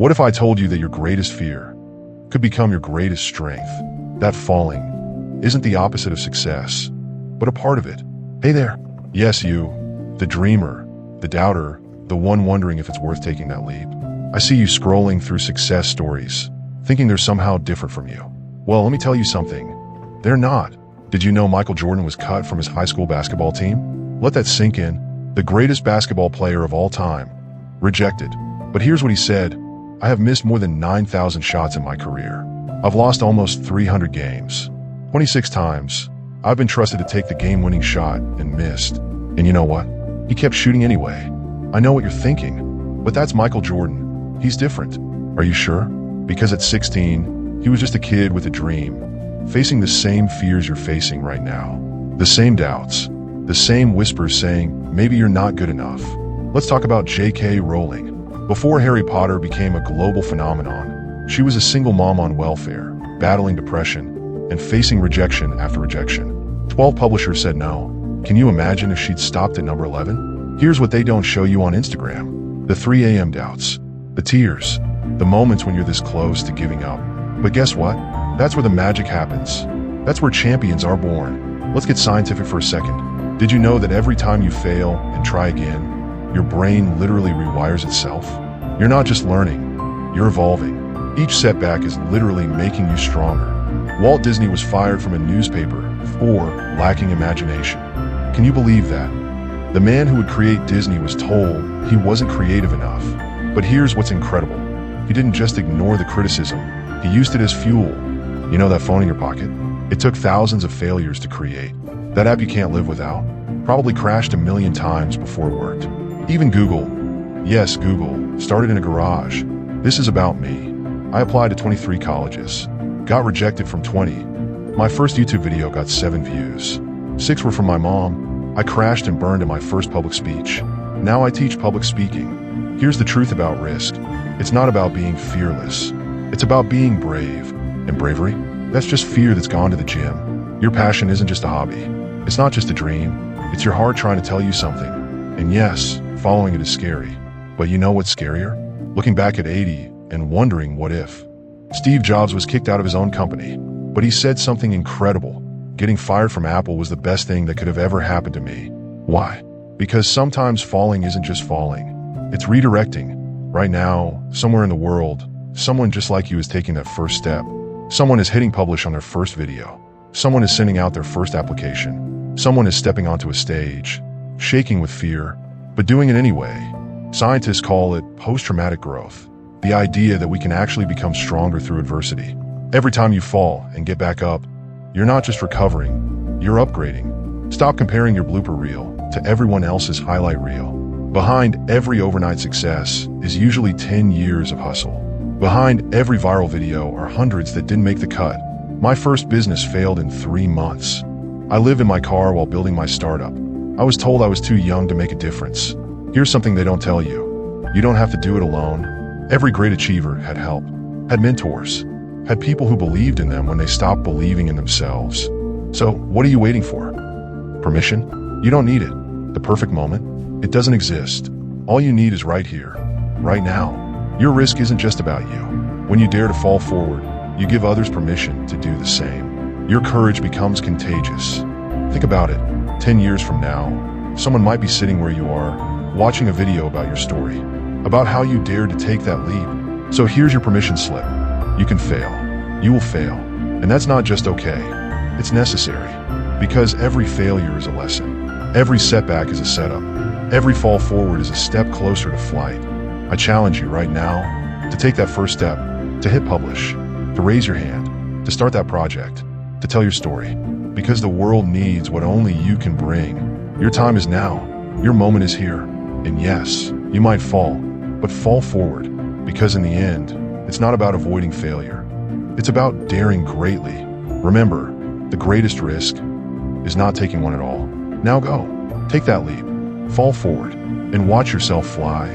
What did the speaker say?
What if I told you that your greatest fear could become your greatest strength? That falling isn't the opposite of success, but a part of it. Hey there. Yes, you, the dreamer, the doubter, the one wondering if it's worth taking that leap. I see you scrolling through success stories, thinking they're somehow different from you. Well, let me tell you something. They're not. Did you know Michael Jordan was cut from his high school basketball team? Let that sink in. The greatest basketball player of all time. Rejected. But here's what he said. I have missed more than 9,000 shots in my career. I've lost almost 300 games. 26 times. I've been trusted to take the game-winning shot and missed. And you know what? He kept shooting anyway. I know what you're thinking, but that's Michael Jordan. He's different. Are you sure? Because at 16, he was just a kid with a dream, facing the same fears you're facing right now. The same doubts, the same whispers saying, maybe you're not good enough. Let's talk about J.K. Rowling. Before Harry Potter became a global phenomenon, she was a single mom on welfare, battling depression, and facing rejection after rejection. 12 publishers said no. Can you imagine if she'd stopped at number 11? Here's what they don't show you on Instagram. The 3 a.m. doubts, the tears, the moments when you're this close to giving up. But guess what? That's where the magic happens. That's where champions are born. Let's get scientific for a second. Did you know that every time you fail and try again, your brain literally rewires itself? You're not just learning, you're evolving. Each setback is literally making you stronger. Walt Disney was fired from a newspaper for lacking imagination. Can you believe that? The man who would create Disney was told he wasn't creative enough. But here's what's incredible. He didn't just ignore the criticism, he used it as fuel. You know that phone in your pocket? It took thousands of failures to create. That app you can't live without probably crashed 1 million times before it worked. Even Google, yes, Google, started in a garage. This is about me. I applied to 23 colleges, got rejected from 20. My first YouTube video got 7 views. 6 were from my mom. I crashed and burned in my first public speech. Now I teach public speaking. Here's the truth about risk. It's not about being fearless. It's about being brave. And bravery? That's just fear that's gone to the gym. Your passion isn't just a hobby. It's not just a dream. It's your heart trying to tell you something. And yes, following it is scary. But you know what's scarier? Looking back at 80 and wondering what if. Steve Jobs was kicked out of his own company, but he said something incredible. Getting fired from Apple was the best thing that could have ever happened to me. Why? Because sometimes falling isn't just falling. It's redirecting. Right now, somewhere in the world, someone just like you is taking that first step. Someone is hitting publish on their first video. Someone is sending out their first application. Someone is stepping onto a stage, shaking with fear, but doing it anyway. Scientists call it post-traumatic growth. The idea that we can actually become stronger through adversity. Every time you fall and get back up, you're not just recovering, you're upgrading. Stop comparing your blooper reel to everyone else's highlight reel. Behind every overnight success is usually 10 years of hustle. Behind every viral video are hundreds that didn't make the cut. My first business failed in 3 months. I lived in my car while building my startup. I was told I was too young to make a difference. Here's something they don't tell you. You don't have to do it alone. Every great achiever had help, had mentors, had people who believed in them when they stopped believing in themselves. So what are you waiting for? Permission? You don't need it. The perfect moment? It doesn't exist. All you need is right here, right now. Your risk isn't just about you. When you dare to fall forward, you give others permission to do the same. Your courage becomes contagious. Think about it. 10 years from now, someone might be sitting where you are, watching a video about your story, about how you dared to take that leap. So here's your permission slip. You can fail. You will fail. And that's not just okay. It's necessary. Because every failure is a lesson. Every setback is a setup. Every fall forward is a step closer to flight. I challenge you right now to take that first step, to hit publish, to raise your hand, to start that project, to tell your story. Because the world needs what only you can bring. Your time is now. Your moment is here. And yes, you might fall, but fall forward. Because in the end, it's not about avoiding failure. It's about daring greatly. Remember, the greatest risk is not taking one at all. Now go. Take that leap. Fall forward and watch yourself fly.